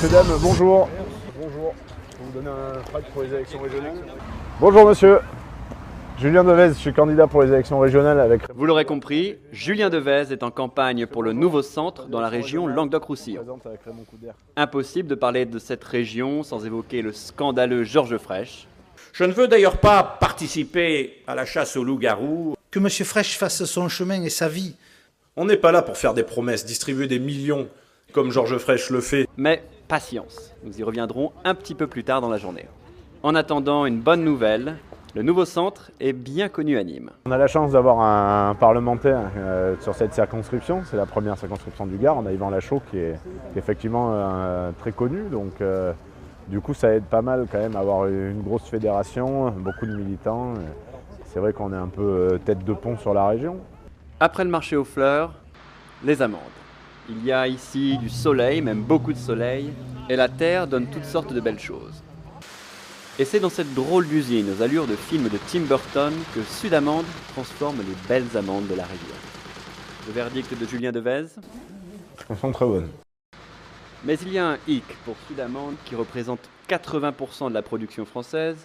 Messieurs, dames, bonjour. Bonjour. Je vais vous donner un tract pour les élections régionales. Bonjour monsieur. Julien Devez, je suis candidat pour les élections régionales avec... Vous l'aurez compris, Julien Devez est en campagne pour le nouveau centre dans la région Languedoc-Roussillon. Impossible de parler de cette région sans évoquer le scandaleux Georges Frêche. Je ne veux d'ailleurs pas participer à la chasse aux loups-garous. Que M. Frêche fasse son chemin et sa vie. On n'est pas là pour faire des promesses, distribuer des millions comme Georges Frêche le fait. Mais patience, nous y reviendrons un petit peu plus tard dans la journée. En attendant, une bonne nouvelle, le nouveau centre est bien connu à Nîmes. On a la chance d'avoir un parlementaire sur cette circonscription. C'est la première circonscription du Gard. On a Yvan Lachaud qui est effectivement très connu. Donc du coup ça aide pas mal quand même à avoir une grosse fédération, beaucoup de militants. C'est vrai qu'on est un peu tête de pont sur la région. Après le marché aux fleurs, les amandes. Il y a ici du soleil, même beaucoup de soleil, et la terre donne toutes sortes de belles choses. Et c'est dans cette drôle d'usine aux allures de film de Tim Burton que Sudamande transforme les belles amandes de la région. Le verdict de Julien Devez ? Elles sont très bonnes. Mais il y a un hic pour Sudamande qui représente 80% de la production française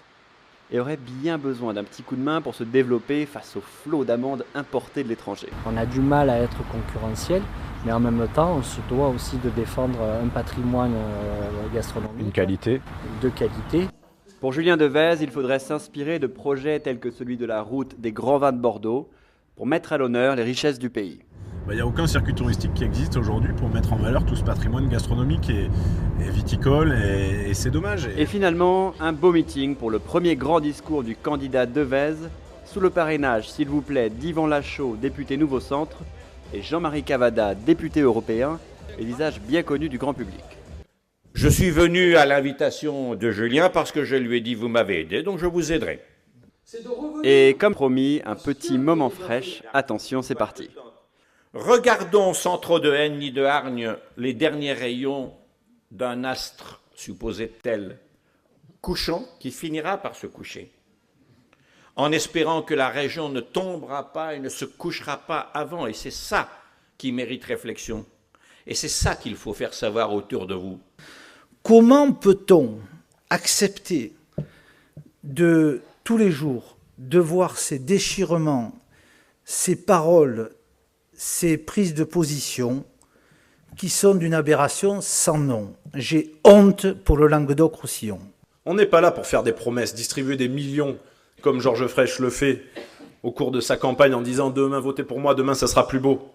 et aurait bien besoin d'un petit coup de main pour se développer face au flot d'amandes importées de l'étranger. On a du mal à être concurrentiel, mais en même temps, on se doit aussi de défendre un patrimoine gastronomique. Une qualité. De qualité. Pour Julien Devez, il faudrait s'inspirer de projets tels que celui de la route des grands vins de Bordeaux pour mettre à l'honneur les richesses du pays. Il n'y a aucun circuit touristique qui existe aujourd'hui pour mettre en valeur tout ce patrimoine gastronomique et viticole, et c'est dommage. Et finalement, un beau meeting pour le premier grand discours du candidat Devez, sous le parrainage, s'il vous plaît, d'Yvan Lachaud, député Nouveau Centre, et Jean-Marie Cavada, député européen, et visage bien connu du grand public. Je suis venu à l'invitation de Julien parce que je lui ai dit « vous m'avez aidé, donc je vous aiderai ». Et comme promis, un petit moment fraîche. Attention, c'est parti. Regardons sans trop de haine ni de hargne les derniers rayons d'un astre, supposé tel, couchant, qui finira par se coucher, en espérant que la région ne tombera pas et ne se couchera pas avant. Et c'est ça qui mérite réflexion. Et c'est ça qu'il faut faire savoir autour de vous. Comment peut-on accepter de tous les jours de voir ces déchirements, ces paroles, ces prises de position qui sont d'une aberration sans nom? J'ai honte pour le Languedoc-Roussillon. On n'est pas là pour faire des promesses, distribuer des millions comme Georges Frêche le fait au cours de sa campagne en disant « demain votez pour moi, demain ça sera plus beau ».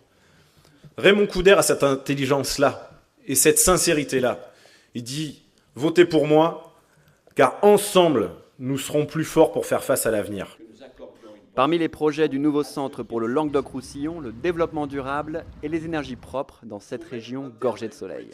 Raymond Couder a cette intelligence-là et cette sincérité-là. Il dit « votez pour moi, car ensemble, nous serons plus forts pour faire face à l'avenir ». Parmi les projets du nouveau centre pour le Languedoc-Roussillon, le développement durable et les énergies propres dans cette région gorgée de soleil.